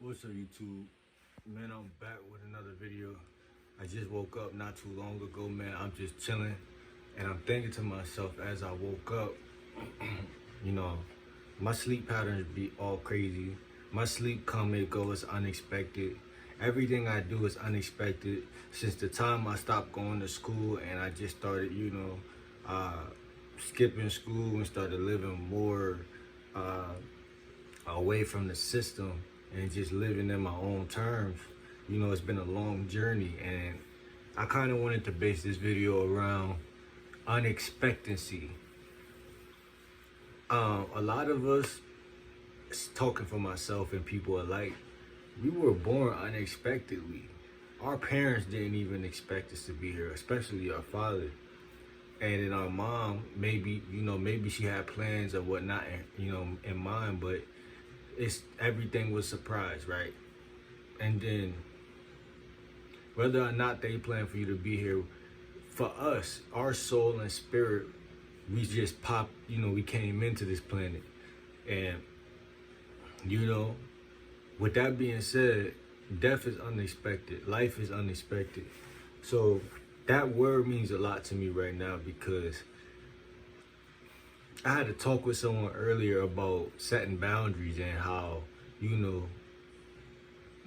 What's up, YouTube? Man, I'm back with another video. I just woke up not too long ago, man. I'm just chilling, and I'm thinking to myself as I woke up, you know, my sleep patterns be all crazy. My sleep come and go, it's unexpected. Everything I do is unexpected. Since the time I stopped going to school and I just started, skipping school and started living more away from the system and just living in my own terms. It's been a long journey, and I kind of wanted to base this video around unexpectancy. A lot of us, talking for myself and people alike, we were born unexpectedly. Our parents didn't even expect us to be here, especially our father. And then our mom, maybe she had plans or whatnot, in mind, but everything was surprise, right? And then whether or not they plan for you to be here, for us, our soul and spirit, we just popped, we came into this planet. And, with that being said, death is unexpected. Life is unexpected. So that word means a lot to me right now, because I had to talk with someone earlier about setting boundaries and how,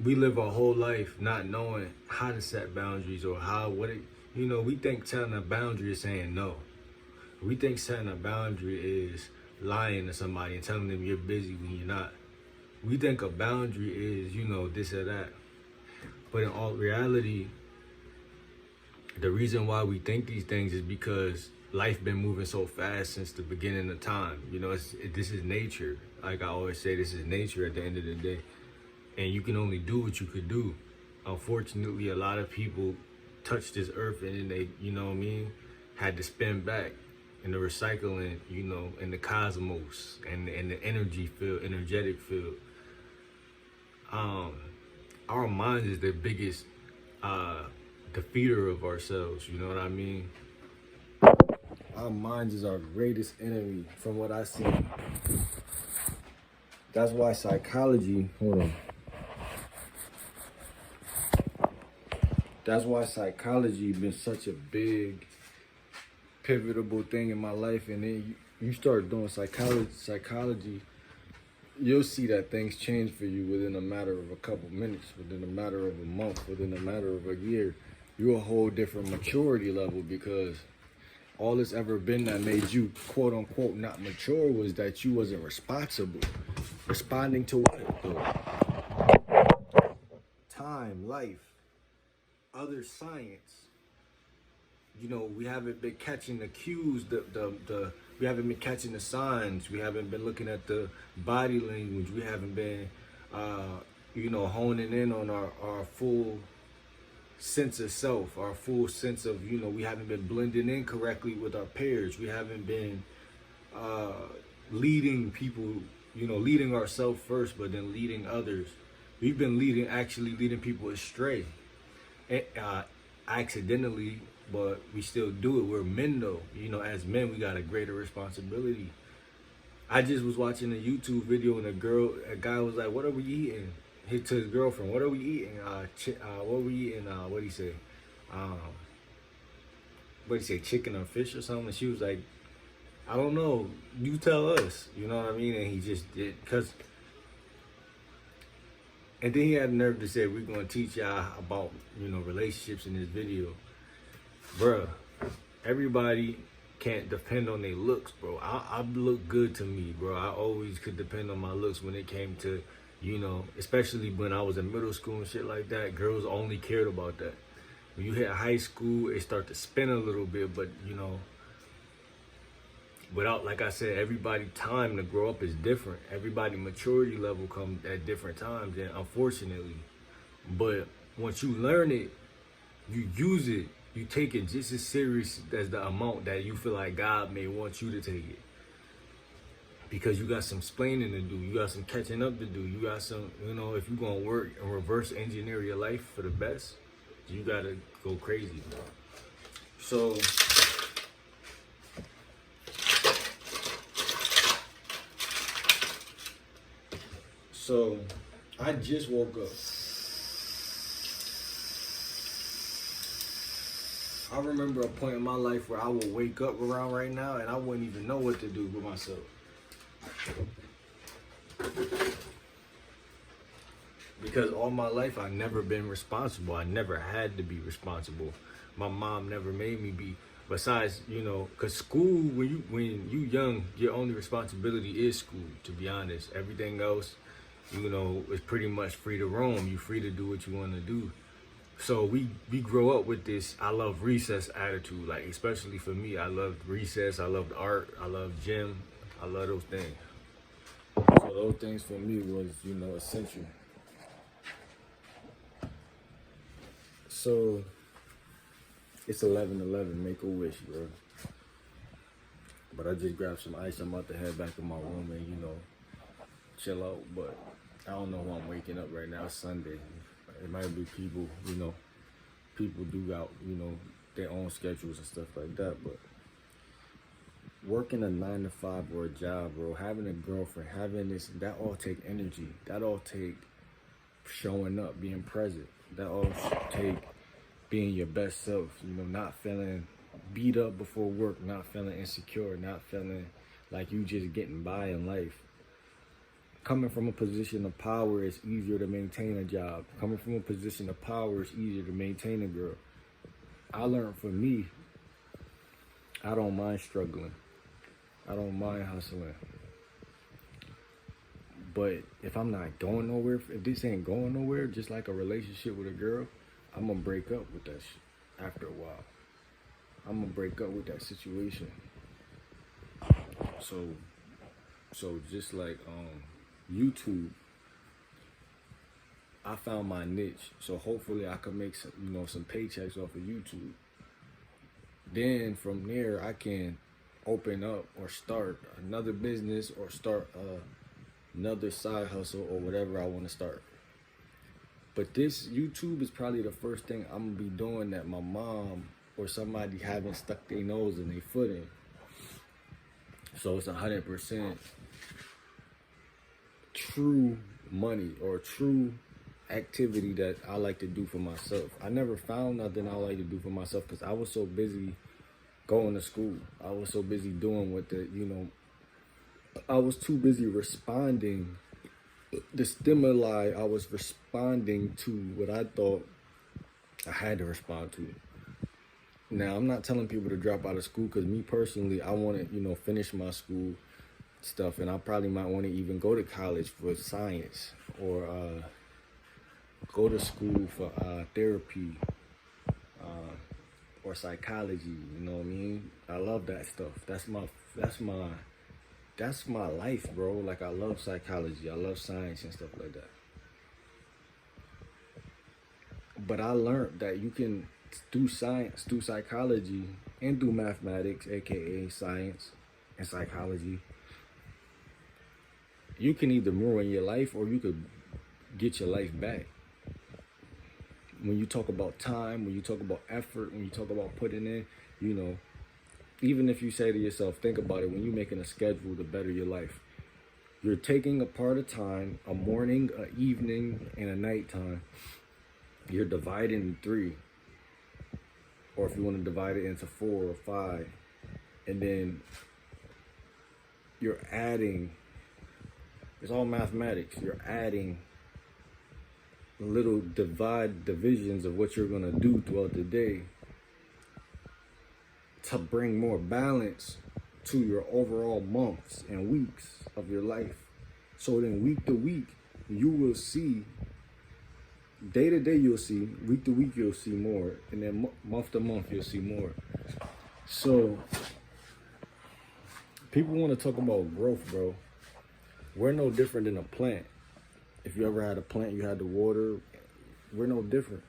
we live our whole life not knowing how to set boundaries or we think setting a boundary is saying no. We think setting a boundary is lying to somebody and telling them you're busy when you're not. We think a boundary is, this or that. But in all reality, the reason why we think these things is because life been moving so fast since the beginning of time. This is nature. Like I always say, this is nature at the end of the day. And you can only do what you could do. Unfortunately, a lot of people touched this earth and then they, had to spin back in the recycling, in the cosmos and the energetic field. Our minds is the biggest defeater of ourselves, you know what I mean? Our minds is our greatest enemy from what I see. That's why psychology, That's why psychology been such a big, pivotal thing in my life. And then you start doing psychology, you'll see that things change for you within a matter of a couple minutes, within a matter of a month, within a matter of a year. You're a whole different maturity level, because all it's ever been that made you quote unquote not mature was that you wasn't responsible. Responding to what though? Time, life, other science. We haven't been catching the cues, we haven't been catching the signs, we haven't been looking at the body language, we haven't been honing in on our full sense of self, our full sense of, we haven't been blending in correctly with our peers. We haven't been leading people, leading ourselves first, but then leading others. We've been actually leading people astray, accidentally, but we still do it. We're men though. As men, we got a greater responsibility. I just was watching a YouTube video and a guy was like, "What are we eating?" To his girlfriend, "What are we eating? What we eating? What he say? What he say? Chicken or fish or something?" And she was like, "I don't know. You tell us." You know what I mean? And he just did, and then he had the nerve to say, "We're gonna teach y'all about relationships in this video." Bruh, everybody can't depend on their looks, bro. I look good to me, bro. I always could depend on my looks when it came to, especially when I was in middle school and shit like that. Girls only cared about that. When you hit high school, it start to spin a little bit, but without, like I said, everybody time to grow up is different. Everybody maturity level comes at different times, and unfortunately. But once you learn it, you use it, you take it just as serious as the amount that you feel like God may want you to take it. Because you got some splaining to do, you got some catching up to do, you got some, if you're gonna work and reverse engineer your life for the best, you gotta go crazy, bro. So I just woke up. I remember a point in my life where I would wake up around right now and I wouldn't even know what to do with myself. Because all my life I never been responsible. I never had to be responsible. My mom never made me be. Besides, you know, cause school when you young, your only responsibility is school. To be honest, everything else, you know, is pretty much free to roam. You free to do what you want to do. So we grow up with this I love recess attitude. Like, especially for me, I loved recess. I loved art. I loved gym. I love those things. So those things for me was, you know, essential. So it's 11:11. Make a wish, bro. But I just grabbed some ice. I'm about to head back in my room and, you know, chill out. But I don't know who I'm waking up right now. It's Sunday. It might be people, you know, people do got, you know, their own schedules and stuff like that. But working a 9 to 5 or a job, bro, having a girlfriend, having this, that all take energy. That all take showing up, being present. That all take being your best self, you know, not feeling beat up before work, not feeling insecure, not feeling like you just getting by in life. Coming from a position of power, it's easier to maintain a job. Coming from a position of power, it's easier to maintain a girl. I learned for me, I don't mind struggling. I don't mind hustling. But if I'm not going nowhere, if this ain't going nowhere, just like a relationship with a girl, I'm gonna break up with that shit after a while. I'm gonna break up with that situation. So just like YouTube, I found my niche. So hopefully I can make some, you know, some paychecks off of YouTube. Then from there I can open up or start another business or start another side hustle or whatever I want to start. But this YouTube is probably the first thing I'm gonna be doing that my mom or somebody haven't stuck their nose and their foot in. So it's 100% true money or true activity that I like to do for myself. I never found nothing I like to do for myself because I was so busy going to school. I was so busy doing what the, you know, I was too busy responding. The stimuli, I was responding to what I thought I had to respond to. Now, I'm not telling people to drop out of school because me personally, I want to, you know, finish my school stuff, and I probably might want to even go to college for science or go to school for therapy or psychology. You know what I mean? I love that stuff. That's my life, bro. Like, I love psychology. I love science and stuff like that. But I learned that you can do science, do psychology, and do mathematics, aka science and psychology. You can either ruin your life or you could get your life back. When you talk about time, when you talk about effort, when you talk about putting in, you know, even if you say to yourself, think about it, when you're making a schedule to better your life, you're taking a part of time, a morning, an evening, and a nighttime. You're dividing in 3. Or if you want to divide it into 4 or 5. And then you're adding, it's all mathematics. You're adding little divisions of what you're going to do throughout the day to bring more balance to your overall months and weeks of your life. So then week to week, you will see, day to day you'll see, week to week you'll see more, and then month to month you'll see more. So people want to talk about growth, bro. We're no different than a plant. If you ever had a plant you had to water, we're no different.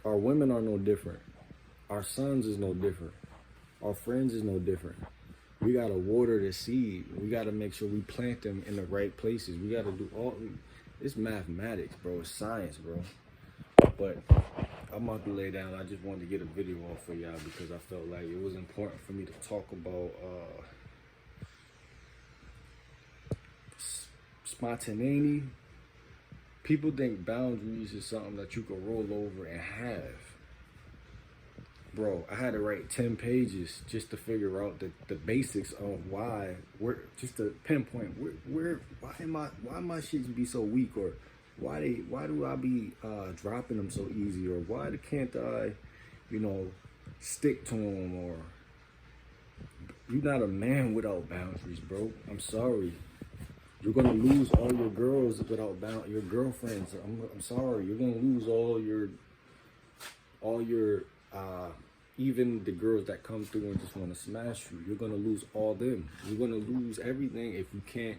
Our women are no different. Our sons is no different. Our friends is no different. We got to water the seed. We got to make sure we plant them in the right places. We got to do all, it's mathematics, bro. It's science, bro. But I'm about to lay down. I just wanted to get a video off for y'all because I felt like it was important for me to talk about spontaneity People think boundaries is something that you can roll over and have. Bro, I had to write 10 pages just to figure out the basics of why, just to pinpoint why my shits be so weak, or why do I be dropping them so easy, or why can't I, stick to them, or you're not a man without boundaries, bro. I'm sorry. You're gonna lose all your girls without your girlfriends. I'm sorry. You're gonna lose all your even the girls that come through and just want to smash you. You're gonna lose all them. You're gonna lose everything if you can't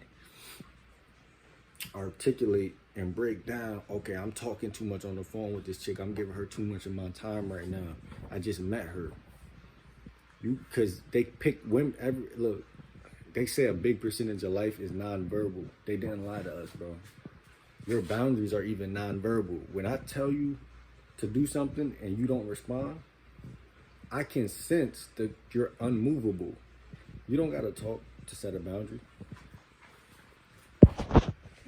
articulate and break down. Okay, I'm talking too much on the phone with this chick. I'm giving her too much of my time right now. I just met her. Because they pick women. Look, they say a big percentage of life is nonverbal. They didn't lie to us, bro. Your boundaries are even nonverbal. When I tell you to do something and you don't respond, I can sense that you're unmovable. You don't gotta talk to set a boundary.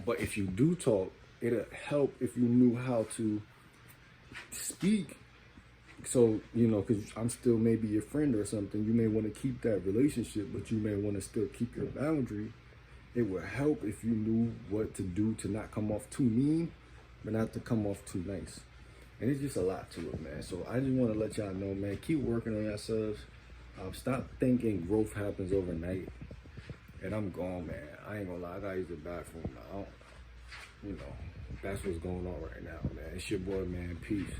But if you do talk, it'll help if you knew how to speak. So, because I'm still maybe your friend or something, you may want to keep that relationship, but you may want to still keep your boundary. It would help if you knew what to do to not come off too mean, but not to come off too nice. And it's just a lot to it, man. So I just want to let y'all know, man, keep working on yourselves. Stop thinking growth happens overnight. And I'm gone, man. I ain't gonna lie, I gotta use the bathroom now. That's what's going on right now, man. It's your boy, man. Peace.